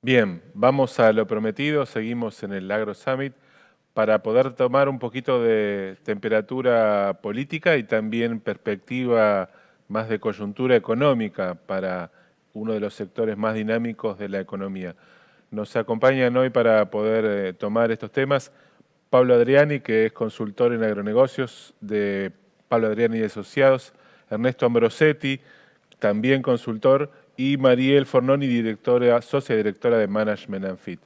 Bien, vamos a lo prometido, seguimos en el Agro Summit para poder tomar un poquito de temperatura política y también perspectiva más de coyuntura económica para uno de los sectores más dinámicos de la economía. Nos acompañan hoy para poder tomar estos temas Pablo Adriani, que es consultor en agronegocios de Pablo Adriani y Asociados, Ernesto Ambrosetti, también consultor, y Mariel Fornoni, socia directora de Management and Fit.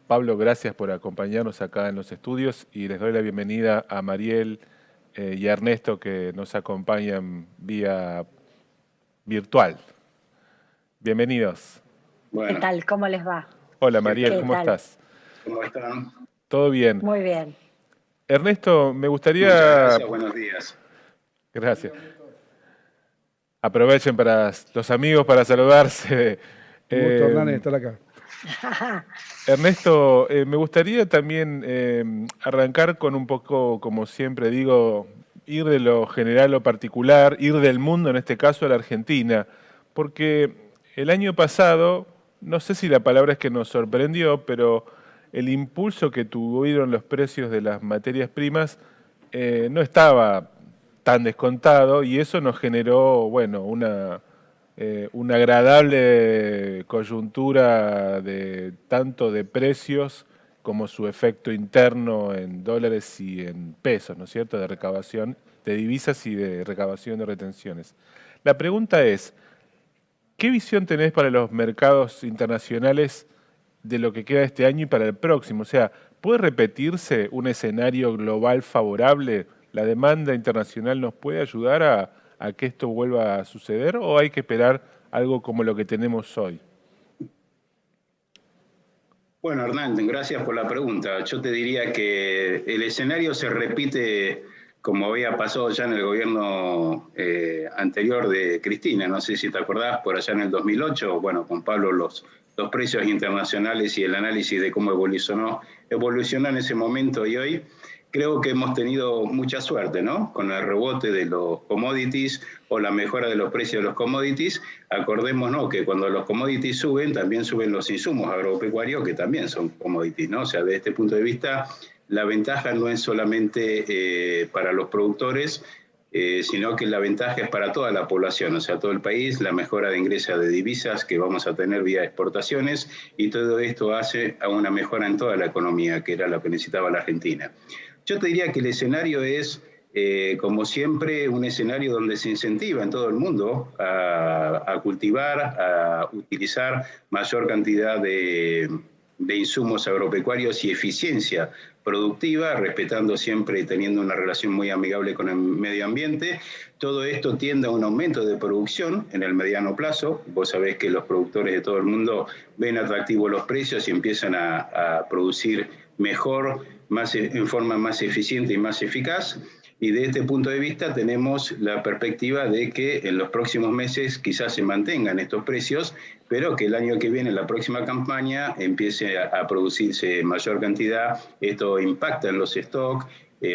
Pablo, gracias por acompañarnos acá en los estudios y les doy la bienvenida a Mariel y a Ernesto que nos acompañan vía virtual. Bienvenidos. Bueno. ¿Qué tal? ¿Cómo les va? Hola Mariel, ¿cómo estás? ¿Cómo están? Todo bien. Muy bien. Ernesto, me gustaría... Muchas gracias, buenos días. Gracias. Aprovechen para los amigos para saludarse. Gusto, Hernán, estar acá. Ernesto, me gustaría también arrancar con un poco, como siempre digo, ir de lo general a lo particular, ir del mundo, en este caso a la Argentina, porque el año pasado, no sé si la palabra es que nos sorprendió, pero el impulso que tuvieron los precios de las materias primas no estaba tan descontado y eso nos generó, bueno, una agradable coyuntura de tanto de precios como su efecto interno en dólares y en pesos, ¿no es cierto?, de recabación de divisas y de recabación de retenciones. La pregunta es, ¿qué visión tenés para los mercados internacionales de lo que queda este año y para el próximo? O sea, ¿puede repetirse un escenario global favorable? ¿La demanda internacional nos puede ayudar a que esto vuelva a suceder o hay que esperar algo como lo que tenemos hoy? Bueno, Hernán, gracias por la pregunta. Yo te diría que el escenario se repite como había pasado ya en el gobierno anterior de Cristina. No sé si te acordás, por allá en el 2008, bueno, con Pablo los precios internacionales y el análisis de cómo evolucionó en ese momento y hoy. Creo que hemos tenido mucha suerte, ¿no? Con el rebote de los commodities o la mejora de los precios de los commodities. Acordémonos que cuando los commodities suben, también suben los insumos agropecuarios, que también son commodities, ¿no? O sea, desde este punto de vista, la ventaja no es solamente para los productores, sino que la ventaja es para toda la población, o sea, todo el país, la mejora de ingresos de divisas que vamos a tener vía exportaciones, y todo esto hace a una mejora en toda la economía, que era lo que necesitaba la Argentina. Yo te diría que el escenario es, como siempre, un escenario donde se incentiva en todo el mundo a cultivar, a utilizar mayor cantidad de insumos agropecuarios y eficiencia productiva, respetando siempre y teniendo una relación muy amigable con el medio ambiente. Todo esto tiende a un aumento de producción en el mediano plazo. Vos sabés que los productores de todo el mundo ven atractivos los precios y empiezan a producir mejor, en forma más eficiente y más eficaz. Y de este punto de vista tenemos la perspectiva de que en los próximos meses quizás se mantengan estos precios, pero que el año que viene, la próxima campaña, empiece a producirse mayor cantidad. Esto impacta en los stocks.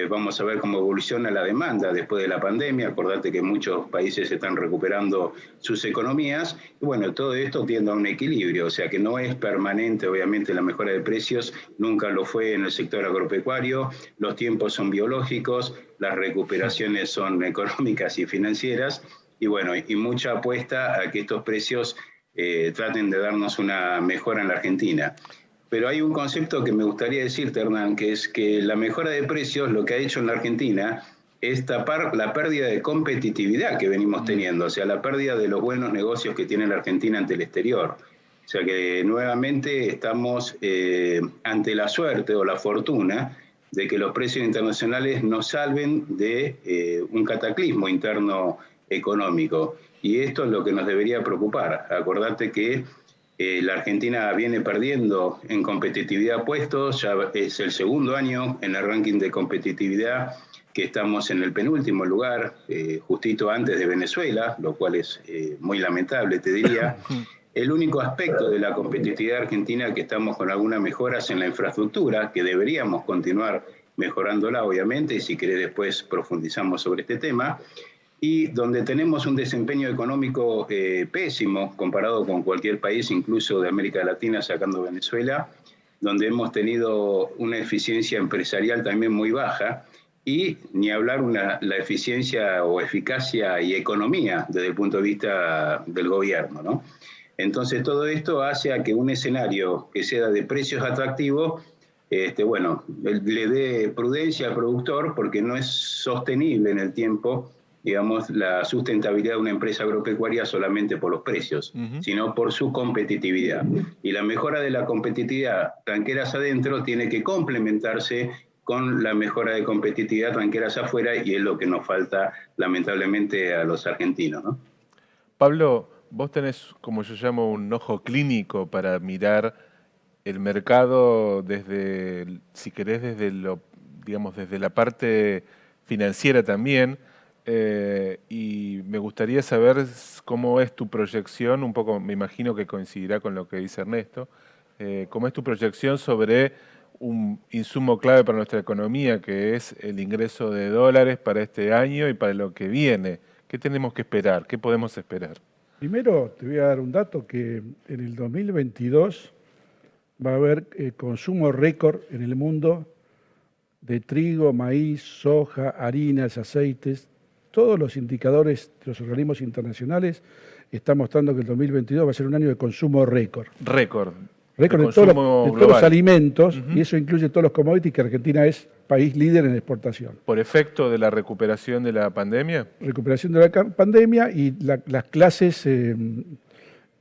Vamos a ver cómo evoluciona la demanda después de la pandemia. Acordate que muchos países están recuperando sus economías. Y bueno, todo esto tiende a un equilibrio, o sea que no es permanente, obviamente, la mejora de precios. Nunca lo fue en el sector agropecuario. Los tiempos son biológicos, las recuperaciones son económicas y financieras. Y bueno, y mucha apuesta a que estos precios traten de darnos una mejora en la Argentina. Pero hay un concepto que me gustaría decirte, Hernán, que es que la mejora de precios lo que ha hecho en la Argentina es tapar la pérdida de competitividad que venimos teniendo, o sea, la pérdida de los buenos negocios que tiene la Argentina ante el exterior. O sea que nuevamente estamos ante la suerte o la fortuna de que los precios internacionales nos salven de un cataclismo interno económico. Y esto es lo que nos debería preocupar. Acordate que la Argentina viene perdiendo en competitividad puestos, ya es el segundo año en el ranking de competitividad que estamos en el penúltimo lugar, justito antes de Venezuela, lo cual es muy lamentable, te diría. El único aspecto de la competitividad argentina que estamos con algunas mejoras en la infraestructura, que deberíamos continuar mejorándola, obviamente, y si querés después profundizamos sobre este tema. y donde tenemos un desempeño económico pésimo comparado con cualquier país, incluso de América Latina, sacando Venezuela, donde hemos tenido una eficiencia empresarial también muy baja, y ni hablar la eficiencia o eficacia y economía desde el punto de vista del gobierno, ¿no? Entonces todo esto hace a que un escenario que sea de precios atractivos, le dé prudencia al productor, porque no es sostenible en el tiempo, digamos, la sustentabilidad de una empresa agropecuaria solamente por los precios, sino por su competitividad. Y la mejora de la competitividad tranqueras adentro tiene que complementarse con la mejora de competitividad tranqueras afuera, y es lo que nos falta lamentablemente a los argentinos, ¿no? Pablo, vos tenés, como yo llamo, un ojo clínico para mirar el mercado desde, si querés, desde la parte financiera también, y me gustaría saber cómo es tu proyección, un poco me imagino que coincidirá con lo que dice Ernesto, cómo es tu proyección sobre un insumo clave para nuestra economía, que es el ingreso de dólares para este año y para lo que viene. ¿Qué tenemos que esperar? ¿Qué podemos esperar? Primero te voy a dar un dato que en el 2022 va a haber consumo récord en el mundo de trigo, maíz, soja, harinas, aceites. Todos los indicadores de los organismos internacionales están mostrando que el 2022 va a ser un año de consumo récord. Récord. Récord de todos los alimentos, y eso incluye todos los commodities, que Argentina es país líder en exportación. ¿Por efecto de la recuperación de la pandemia? Recuperación de la pandemia y las clases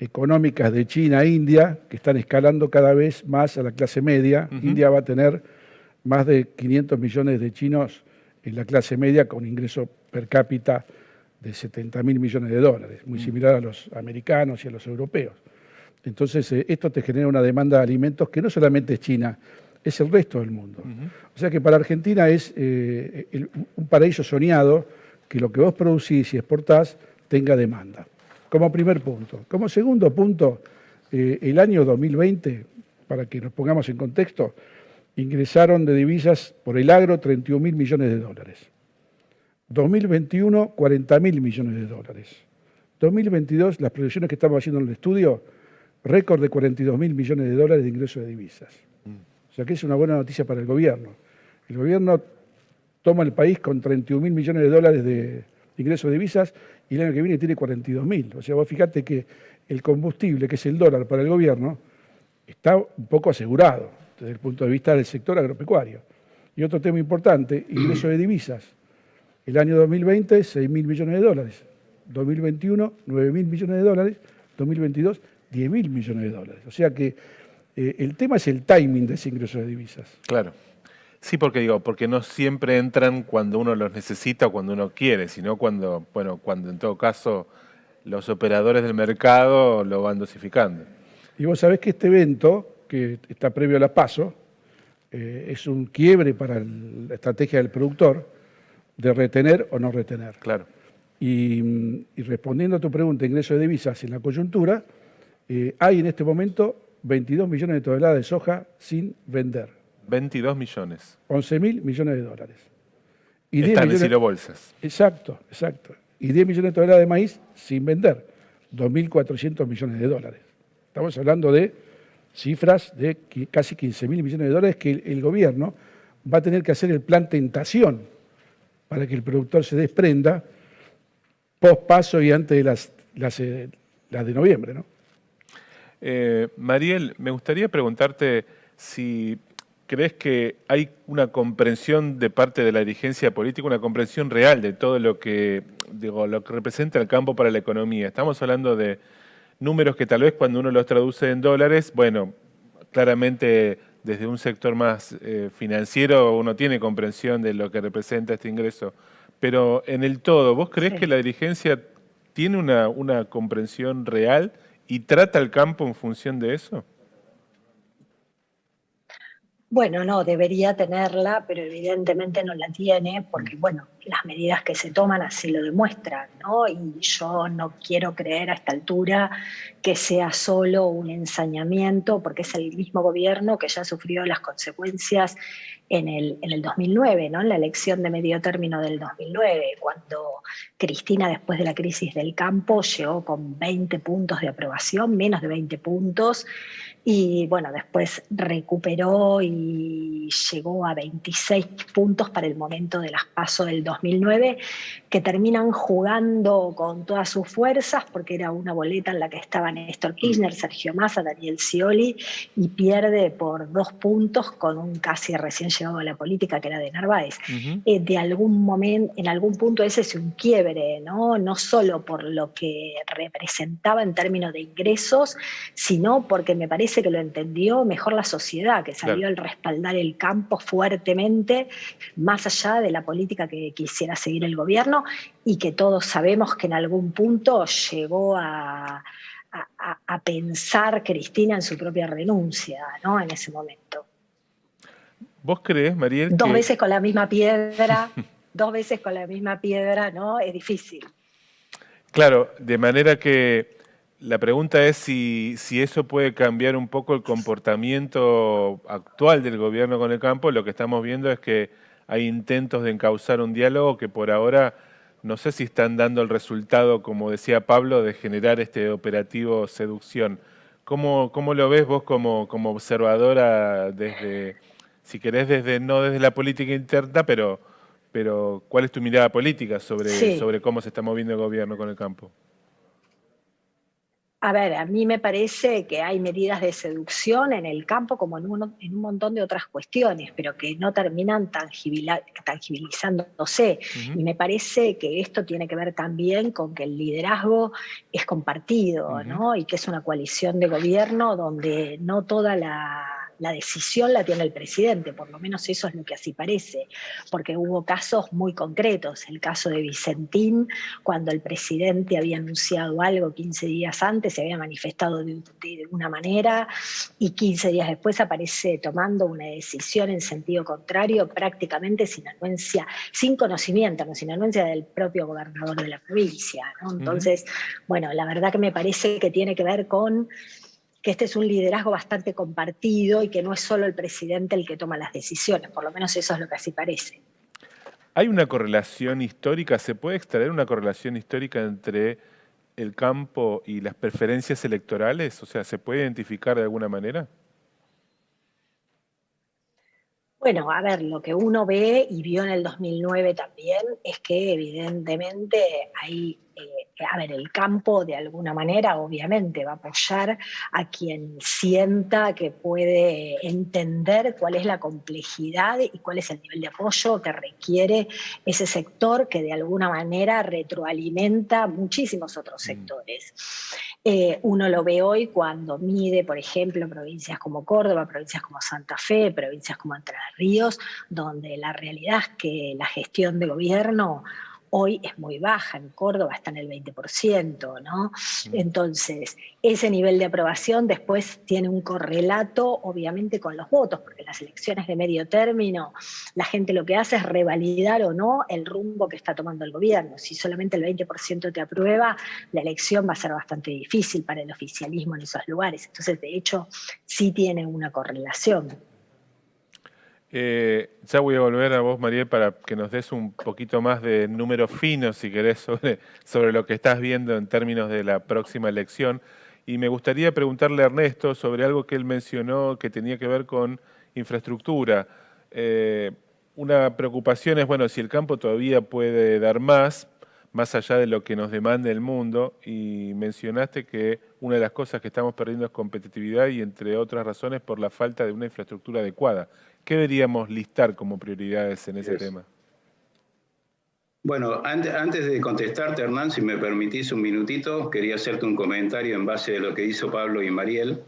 económicas de China e India, que están escalando cada vez más a la clase media. India va a tener más de 500 millones de chinos en la clase media, con ingreso per cápita de 70.000 millones de dólares, muy similar a los americanos y a los europeos. Entonces, esto te genera una demanda de alimentos que no solamente es China, es el resto del mundo. O sea que para Argentina es un paraíso soñado que lo que vos producís y exportás tenga demanda, como primer punto. Como segundo punto, el año 2020, para que nos pongamos en contexto, ingresaron de divisas por el agro 31.000 millones de dólares. 2021, 40.000 millones de dólares. 2022, las proyecciones que estamos haciendo en el estudio, récord de 42.000 millones de dólares de ingreso de divisas. O sea que es una buena noticia para el gobierno. El gobierno toma el país con 31.000 millones de dólares de ingreso de divisas, y el año que viene tiene 42.000. O sea, vos fíjate que el combustible, que es el dólar para el gobierno, está un poco asegurado desde el punto de vista del sector agropecuario. Y otro tema importante, ingreso de divisas. El año 2020, 6.000 millones de dólares. 2021, 9.000 millones de dólares. 2022, 10.000 millones de dólares. O sea que el tema es el timing de ese ingreso de divisas. Claro. Sí, porque no siempre entran cuando uno los necesita o cuando uno quiere, sino cuando en todo caso los operadores del mercado lo van dosificando. Y vos sabés que este evento, que está previo a la PASO, es un quiebre para la estrategia del productor de retener o no retener. Claro. Y respondiendo a tu pregunta, ingreso de divisas en la coyuntura, hay en este momento 22 millones de toneladas de soja sin vender. 22 millones. 11.000 millones de dólares. Y están en silobolsas. Exacto. Y 10 millones de toneladas de maíz sin vender. 2.400 millones de dólares. Estamos hablando de cifras de casi 15.000 millones de dólares que el gobierno va a tener que hacer el plan tentación para que el productor se desprenda post-paso y antes de las de noviembre, ¿no? Mariel, me gustaría preguntarte si crees que hay una comprensión de parte de la dirigencia política, una comprensión real de todo lo que representa el campo para la economía. Estamos hablando de números que tal vez cuando uno los traduce en dólares, bueno, claramente desde un sector más financiero uno tiene comprensión de lo que representa este ingreso. Pero en el todo, ¿vos creés que la dirigencia tiene una comprensión real y trata el campo en función de eso? Bueno, no, debería tenerla, pero evidentemente no la tiene, porque bueno, las medidas que se toman así lo demuestran, ¿no? Y yo no quiero creer a esta altura que sea solo un ensañamiento, porque es el mismo gobierno que ya sufrió las consecuencias en el 2009, ¿no? En la elección de medio término del 2009, cuando Cristina, después de la crisis del campo, llegó con 20 puntos de aprobación, menos de 20 puntos, y bueno, después recuperó y llegó a 26 puntos para el momento de las PASO del 2009, que terminan jugando con todas sus fuerzas, porque era una boleta en la que estaban Néstor Kirchner, Sergio Massa, Daniel Scioli, y pierde por 2 puntos con un casi recién llegado a la política, que era de Narváez. De algún momento, en algún punto ese es un quiebre, ¿no? No solo por lo que representaba en términos de ingresos, sino porque me parece que lo entendió mejor la sociedad, que salió al respaldar el campo fuertemente, más allá de la política que quisiera seguir el gobierno, y que todos sabemos que en algún punto llegó a pensar Cristina en su propia renuncia, ¿no? En ese momento. ¿Vos creés, Mariel, Dos veces con la misma piedra, ¿no? Es difícil. Claro, de manera que la pregunta es si eso puede cambiar un poco el comportamiento actual del gobierno con el campo. Lo que estamos viendo es que hay intentos de encauzar un diálogo que por ahora no sé si están dando el resultado, como decía Pablo, de generar este operativo seducción. ¿Cómo lo ves vos como observadora desde, si querés, no desde la política interna, pero ¿cuál es tu mirada política sobre cómo se está moviendo el gobierno con el campo? A ver, a mí me parece que hay medidas de seducción en el campo como en un montón de otras cuestiones, pero que no terminan tangibilizándose. Y me parece que esto tiene que ver también con que el liderazgo es compartido, ¿no? Y que es una coalición de gobierno donde no toda la decisión la tiene el presidente, por lo menos eso es lo que así parece, porque hubo casos muy concretos. El caso de Vicentín, cuando el presidente había anunciado algo 15 días antes, se había manifestado de una manera, y 15 días después aparece tomando una decisión en sentido contrario, prácticamente sin anuencia, sin conocimiento, no sin anuencia del propio gobernador de la provincia, ¿no? Entonces, bueno, la verdad que me parece que tiene que ver con que este es un liderazgo bastante compartido y que no es solo el presidente el que toma las decisiones, por lo menos eso es lo que así parece. ¿Hay una correlación histórica? ¿Se puede extraer una correlación histórica entre el campo y las preferencias electorales? O sea, ¿se puede identificar de alguna manera? Bueno, a ver, lo que uno ve y vio en el 2009 también es que evidentemente hay, a ver, el campo de alguna manera obviamente va a apoyar a quien sienta que puede entender cuál es la complejidad y cuál es el nivel de apoyo que requiere ese sector, que de alguna manera retroalimenta muchísimos otros sectores. Uno lo ve hoy cuando mide, por ejemplo, provincias como Córdoba, provincias como Santa Fe, provincias como Entre Ríos, donde la realidad es que la gestión de gobierno hoy es muy baja. En Córdoba está en el 20%, ¿no? Entonces, ese nivel de aprobación después tiene un correlato, obviamente, con los votos, porque en las elecciones de medio término la gente lo que hace es revalidar o no el rumbo que está tomando el gobierno. Si solamente el 20% te aprueba, la elección va a ser bastante difícil para el oficialismo en esos lugares. Entonces, de hecho, sí tiene una correlación. Ya voy a volver a vos, Mariel, para que nos des un poquito más de números finos, si querés, sobre lo que estás viendo en términos de la próxima elección. Y me gustaría preguntarle a Ernesto sobre algo que él mencionó que tenía que ver con infraestructura. Una preocupación es, bueno, si el campo todavía puede dar más allá de lo que nos demanda el mundo, y mencionaste que una de las cosas que estamos perdiendo es competitividad y, entre otras razones, por la falta de una infraestructura adecuada. ¿Qué deberíamos listar como prioridades en ese tema? Bueno, antes de contestarte, Hernán, si me permitís un minutito, quería hacerte un comentario en base a lo que hizo Pablo y Mariel.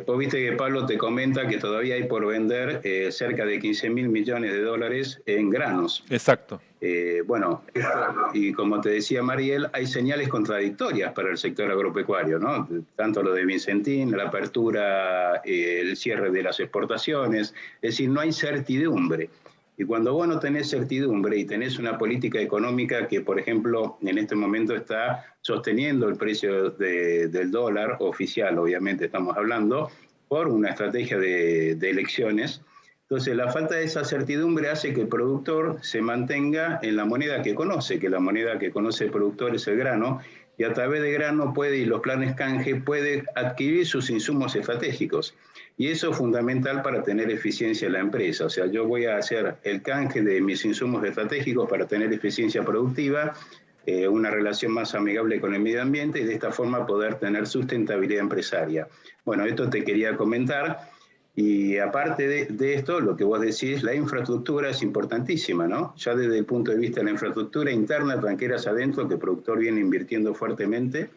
Vos viste que Pablo te comenta que todavía hay por vender cerca de 15.000 millones de dólares en granos. Exacto. Bueno, y como te decía Mariel, hay señales contradictorias para el sector agropecuario, ¿no? Tanto lo de Vicentín, la apertura, el cierre de las exportaciones, es decir, no hay certidumbre. Y cuando vos no tenés certidumbre y tenés una política económica que, por ejemplo, en este momento está sosteniendo el precio del dólar oficial, obviamente estamos hablando, por una estrategia de elecciones, entonces la falta de esa certidumbre hace que el productor se mantenga en la moneda que conoce, que la moneda que conoce el productor es el grano, y a través de grano puede, y los planes canje, puede adquirir sus insumos estratégicos. Y eso es fundamental para tener eficiencia en la empresa. O sea, yo voy a hacer el canje de mis insumos estratégicos para tener eficiencia productiva, una relación más amigable con el medio ambiente y de esta forma poder tener sustentabilidad empresaria. Bueno, esto te quería comentar. Y aparte de esto, lo que vos decís, la infraestructura es importantísima, ¿no? Ya desde el punto de vista de la infraestructura interna, tranqueras adentro, que el productor viene invirtiendo fuertemente,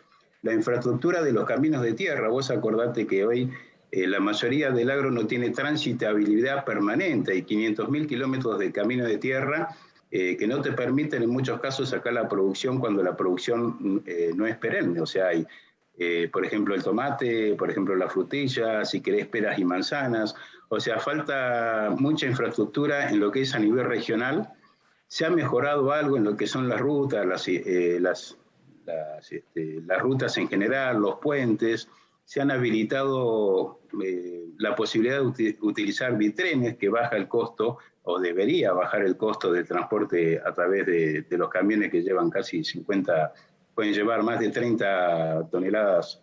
la infraestructura de los caminos de tierra. Vos acordate que hoy la mayoría del agro no tiene transitabilidad permanente, hay 500.000 kilómetros de camino de tierra que no te permiten en muchos casos sacar la producción cuando la producción no es perenne, o sea, hay por ejemplo el tomate, por ejemplo la frutilla, si querés peras y manzanas, o sea, falta mucha infraestructura en lo que es a nivel regional. Se ha mejorado algo en lo que son las rutas, las rutas en general, los puentes, se han habilitado la posibilidad de utilizar bitrenes, que baja el costo, o debería bajar el costo del transporte a través de los camiones que llevan casi 50, pueden llevar más de 30 toneladas.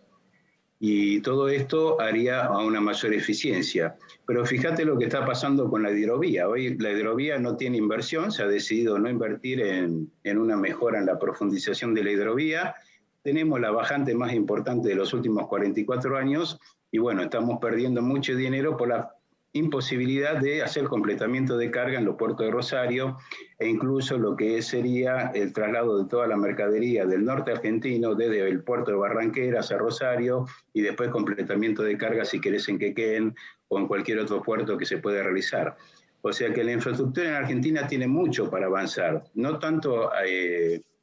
Y todo esto haría a una mayor eficiencia. Pero fíjate lo que está pasando con la hidrovía. Hoy la hidrovía no tiene inversión, se ha decidido no invertir en una mejora en la profundización de la hidrovía. Tenemos la bajante más importante de los últimos 44 años y bueno, estamos perdiendo mucho dinero por la imposibilidad de hacer completamiento de carga en los puertos de Rosario e incluso lo que sería el traslado de toda la mercadería del norte argentino desde el puerto de Barranqueras a Rosario y después completamiento de carga si querés en Quequén o en cualquier otro puerto que se pueda realizar. O sea que la infraestructura en Argentina tiene mucho para avanzar, no tanto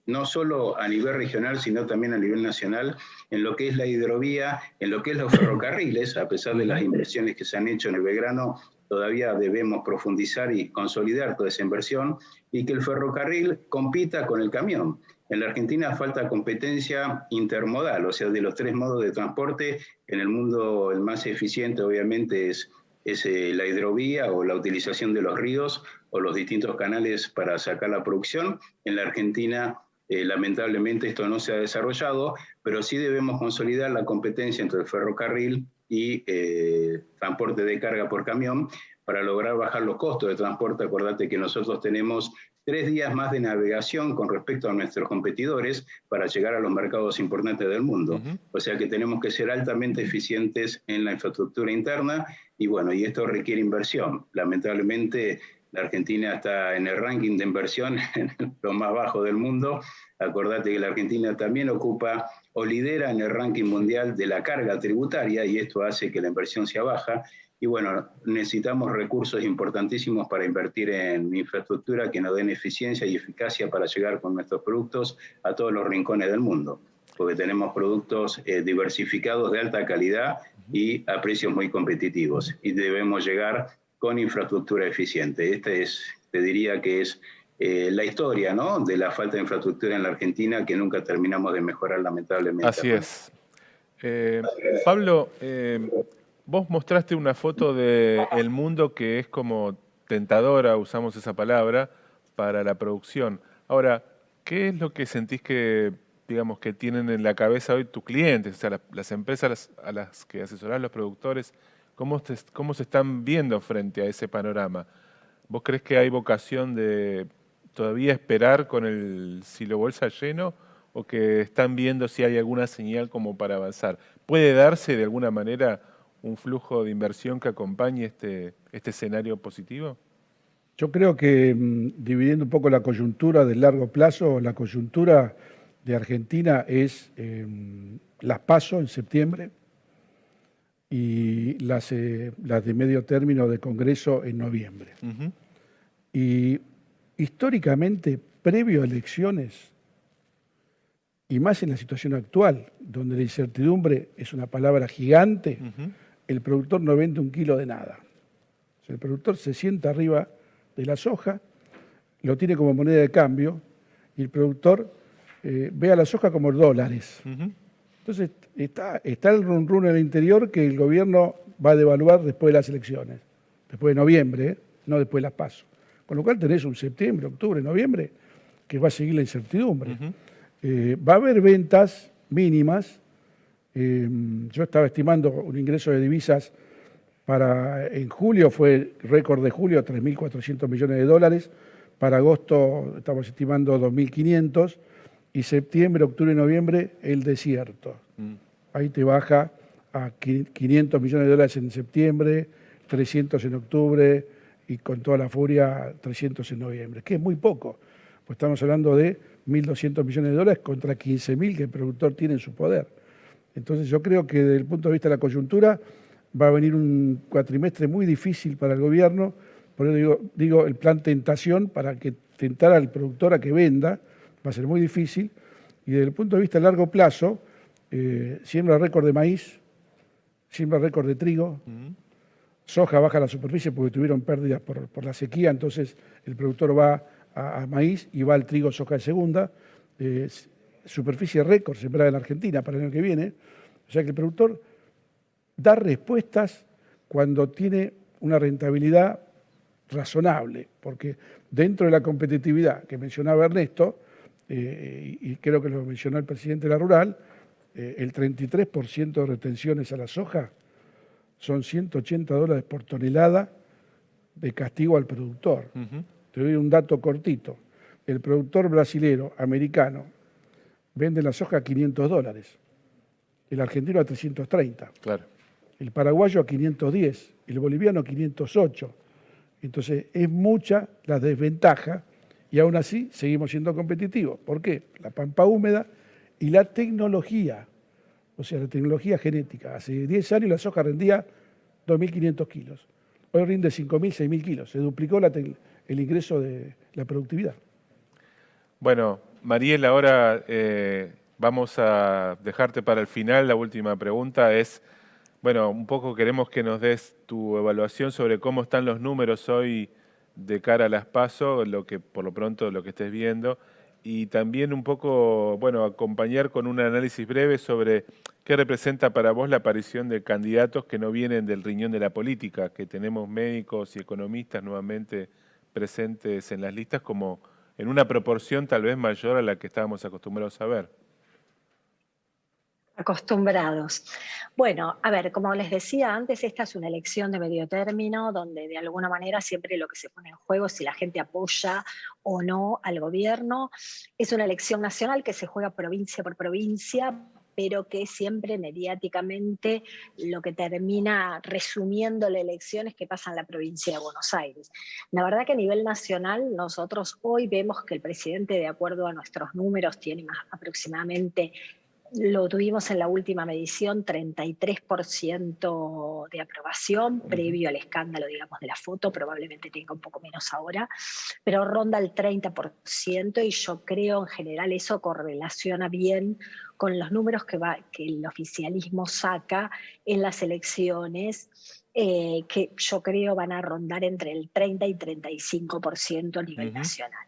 no solo a nivel regional, sino también a nivel nacional, en lo que es la hidrovía, en lo que es los ferrocarriles, a pesar de las inversiones que se han hecho en el Belgrano, todavía debemos profundizar y consolidar toda esa inversión, y que el ferrocarril compita con el camión. En la Argentina falta competencia intermodal, o sea, de los tres modos de transporte, en el mundo el más eficiente obviamente es la hidrovía o la utilización de los ríos o los distintos canales para sacar la producción. En la Argentina lamentablemente esto no se ha desarrollado, pero sí debemos consolidar la competencia entre el ferrocarril y transporte de carga por camión para lograr bajar los costos de transporte. Acordate que nosotros tenemos 3 días más de navegación con respecto a nuestros competidores para llegar a los mercados importantes del mundo. O sea que tenemos que ser altamente eficientes en la infraestructura interna y bueno, y esto requiere inversión. Lamentablemente la Argentina está en el ranking de inversión en lo más bajo del mundo. Acordate que la Argentina también ocupa o lidera en el ranking mundial de la carga tributaria y esto hace que la inversión sea baja. Y bueno, necesitamos recursos importantísimos para invertir en infraestructura que nos den eficiencia y eficacia para llegar con nuestros productos a todos los rincones del mundo, porque tenemos productos diversificados de alta calidad y a precios muy competitivos y debemos llegar con infraestructura eficiente. Te diría que es la historia, ¿no?, de la falta de infraestructura en la Argentina que nunca terminamos de mejorar lamentablemente. Así es. Pablo, vos mostraste una foto del mundo que es como tentadora, usamos esa palabra, para la producción. Ahora, ¿qué es lo que sentís que, digamos, que tienen en la cabeza hoy tus clientes? O sea, las empresas a las que asesorás, los productores, ¿cómo se están viendo frente a ese panorama? ¿Vos crees que hay vocación de todavía esperar con el silo bolsa lleno o que están viendo si hay alguna señal como para avanzar? ¿Puede darse de alguna manera un flujo de inversión que acompañe este escenario positivo? Yo creo que dividiendo un poco la coyuntura del largo plazo, la coyuntura de Argentina es las PASO en septiembre y las de medio término de Congreso en noviembre. Y históricamente, previo a elecciones, y más en la situación actual, donde la incertidumbre es una palabra gigante, el productor no vende un kilo de nada. O sea, el productor se sienta arriba de la soja, lo tiene como moneda de cambio y el productor ve a la soja como dólares. Entonces está el run run en el interior que el gobierno va a devaluar después de las elecciones, después de noviembre, no después de las PASO. Con lo cual tenés un septiembre, octubre, noviembre, que va a seguir la incertidumbre. Va a haber ventas mínimas. Yo estaba estimando un ingreso de divisas en julio, fue récord de julio, 3.400 millones de dólares. Para agosto estamos estimando 2.500 y septiembre, octubre y noviembre el desierto. Ahí te baja a 500 millones de dólares en septiembre, 300 en octubre y con toda la furia 300 en noviembre, que es muy poco, pues estamos hablando de 1.200 millones de dólares contra 15.000 que el productor tiene en su poder. Entonces yo creo que desde el punto de vista de la coyuntura va a venir un cuatrimestre muy difícil para el gobierno, por eso digo el plan tentación para que tentar al productor a que venda, va a ser muy difícil, y desde el punto de vista a largo plazo, siembra récord de maíz, siembra récord de trigo, soja baja la superficie porque tuvieron pérdidas por la sequía, entonces el productor va a maíz y va al trigo soja de segunda, superficie récord sembrada en Argentina para el año que viene, o sea que el productor da respuestas cuando tiene una rentabilidad razonable, porque dentro de la competitividad que mencionaba Ernesto, y creo que lo mencionó el presidente de la Rural, el 33% de retenciones a la soja son $180 por tonelada de castigo al productor. Te doy un dato cortito. El productor brasilero, americano, vende la soja a $500, el argentino a 330, Claro. el paraguayo a 510, el boliviano a 508. Entonces es mucha la desventaja y aún así seguimos siendo competitivos. ¿Por qué? La pampa húmeda y la tecnología, o sea, la tecnología genética. Hace 10 años la soja rendía 2.500 kilos. Hoy rinde 5.000, 6.000 kilos. Se duplicó el ingreso de la productividad. Bueno, Mariel, ahora vamos a dejarte para el final. La última pregunta es, bueno, un poco queremos que nos des tu evaluación sobre cómo están los números hoy de cara a las PASO, por lo pronto lo que estés viendo, y también un poco, bueno, acompañar con un análisis breve sobre qué representa para vos la aparición de candidatos que no vienen del riñón de la política, que tenemos médicos y economistas nuevamente presentes en las listas como en una proporción tal vez mayor a la que estábamos acostumbrados a ver. Acostumbrados. Bueno, a ver, como les decía antes, esta es una elección de medio término donde de alguna manera siempre lo que se pone en juego es si la gente apoya o no al gobierno. Es una elección nacional que se juega provincia por provincia, pero que siempre mediáticamente lo que termina resumiendo la elección es que pasa en la provincia de Buenos Aires. La verdad que a nivel nacional nosotros hoy vemos que el presidente, de acuerdo a nuestros números, tiene aproximadamente, lo tuvimos en la última medición, 33% de aprobación, previo al escándalo, digamos, de la foto, probablemente tenga un poco menos ahora, pero ronda el 30% y yo creo en general eso correlaciona bien con los números que el oficialismo saca en las elecciones, que yo creo van a rondar entre el 30 y 35% a nivel nacional.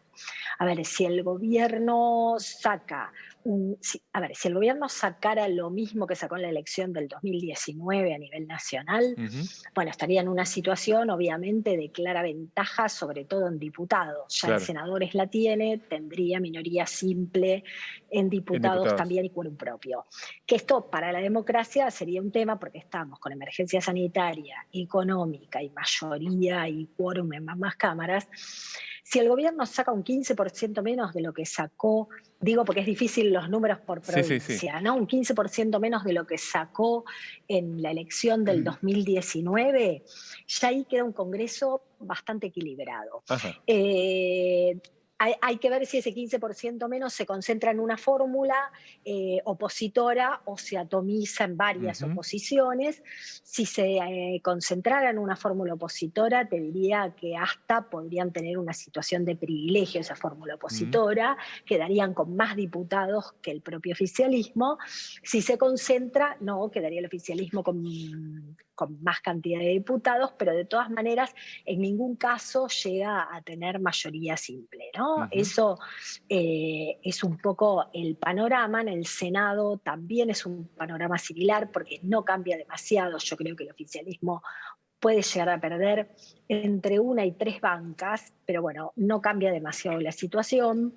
A ver, si el gobierno sacara lo mismo que sacó en la elección del 2019 a nivel nacional, bueno, estaría en una situación obviamente de clara ventaja, sobre todo en diputados. Ya en senadores la tiene, tendría minoría simple en diputados también y quórum propio. Que esto para la democracia sería un tema porque estamos con emergencia sanitaria, económica y mayoría y quórum en más cámaras. Si el gobierno saca un 15% menos de lo que sacó, digo porque es difícil los números por provincia, ¿no? Un 15% menos de lo que sacó en la elección del 2019, ya ahí queda un Congreso bastante equilibrado. Hay que ver si ese 15% menos se concentra en una fórmula opositora o se atomiza en varias oposiciones. Si se concentrara en una fórmula opositora, te diría que hasta podrían tener una situación de privilegio esa fórmula opositora, quedarían con más diputados que el propio oficialismo. Si se concentra, no, quedaría el oficialismo con con más cantidad de diputados, pero de todas maneras en ningún caso llega a tener mayoría simple, ¿no? Eso es un poco el panorama. En el Senado también es un panorama similar porque no cambia demasiado. Yo creo que el oficialismo puede llegar a perder entre 1 y 3 bancas, pero bueno, no cambia demasiado la situación.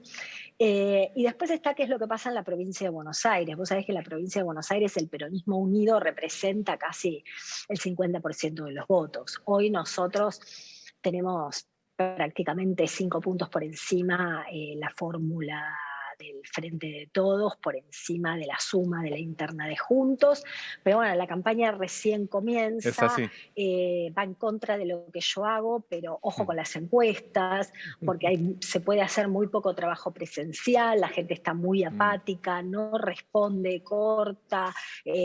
Y después está qué es lo que pasa en la provincia de Buenos Aires. Vos sabés que en la provincia de Buenos Aires el peronismo unido representa casi el 50% de los votos. Hoy nosotros tenemos prácticamente 5 puntos por encima la fórmula del Frente de Todos, por encima de la suma de la interna de Juntos, pero bueno, la campaña recién comienza, Es así. Va en contra de lo que yo hago, pero ojo con las encuestas, porque se puede hacer muy poco trabajo presencial, la gente está muy apática, no responde, corta,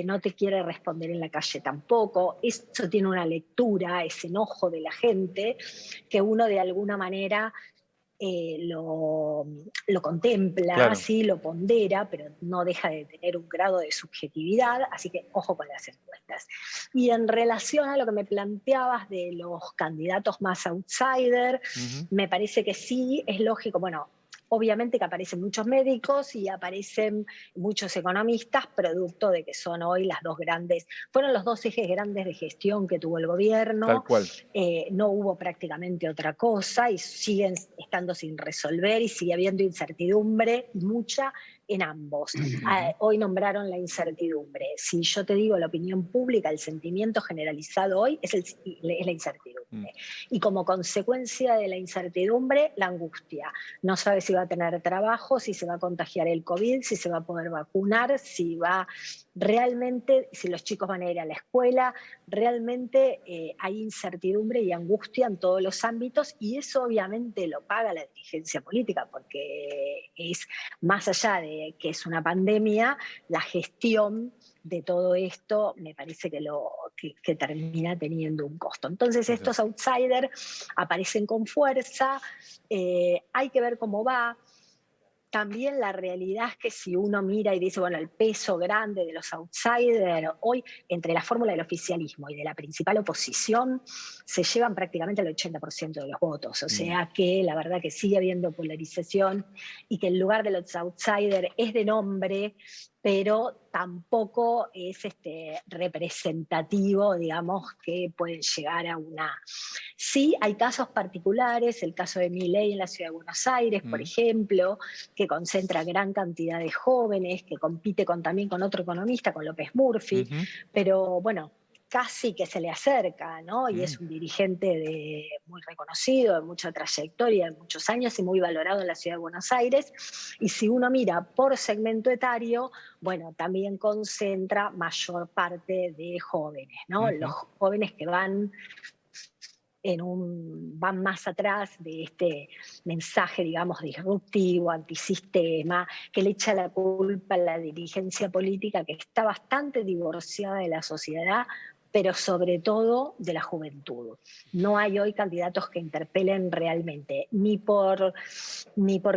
no te quiere responder en la calle tampoco. Eso tiene una lectura, ese enojo de la gente, que uno de alguna manera lo contempla, Claro. ¿sí? Lo pondera, pero no deja de tener un grado de subjetividad, así que ojo con las encuestas. Y en relación a lo que me planteabas de los candidatos más outsider, me parece que sí, es lógico, bueno, obviamente que aparecen muchos médicos y aparecen muchos economistas, producto de que son hoy las dos grandes, fueron los dos ejes grandes de gestión que tuvo el gobierno. Tal cual. No hubo prácticamente otra cosa y siguen estando sin resolver y sigue habiendo incertidumbre, mucha en ambos. Hoy nombraron la incertidumbre. Si yo te digo la opinión pública, el sentimiento generalizado hoy es la incertidumbre. Y como consecuencia de la incertidumbre, la angustia. No sabe si va a tener trabajo, si se va a contagiar el COVID, si se va a poder vacunar, si va realmente, si los chicos van a ir a la escuela. Realmente hay incertidumbre y angustia en todos los ámbitos y eso obviamente lo paga la dirigencia política porque es más allá de que es una pandemia, la gestión de todo esto me parece que termina teniendo un costo. Entonces estos outsiders aparecen con fuerza, hay que ver cómo va. También la realidad es que si uno mira y dice, bueno, el peso grande de los outsiders, hoy entre la fórmula del oficialismo y de la principal oposición se llevan prácticamente el 80% de los votos. O sea que la verdad que sigue habiendo polarización y que el lugar de los outsiders es de nombre, pero tampoco es representativo, digamos, que pueden llegar a una... Sí, hay casos particulares, el caso de Milei en la Ciudad de Buenos Aires, por ejemplo, que concentra gran cantidad de jóvenes, que compite también con otro economista, con López Murphy, pero bueno, casi que se le acerca, ¿no? Y es un dirigente muy reconocido, de mucha trayectoria, de muchos años y muy valorado en la Ciudad de Buenos Aires. Y si uno mira por segmento etario, bueno, también concentra mayor parte de jóvenes, ¿no? Los jóvenes que van más atrás de este mensaje, digamos, disruptivo, antisistema, que le echa la culpa a la dirigencia política que está bastante divorciada de la sociedad, pero sobre todo de la juventud. No hay hoy candidatos que interpelen realmente, ni por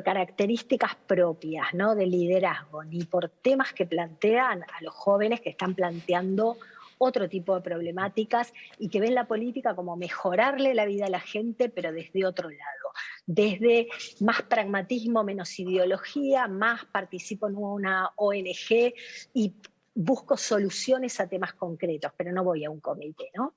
características propias, ¿no?, de liderazgo, ni por temas que plantean a los jóvenes que están planteando otro tipo de problemáticas y que ven la política como mejorarle la vida a la gente, pero desde otro lado, desde más pragmatismo, menos ideología, más participo en una ONG y busco soluciones a temas concretos, pero no voy a un comité, ¿no?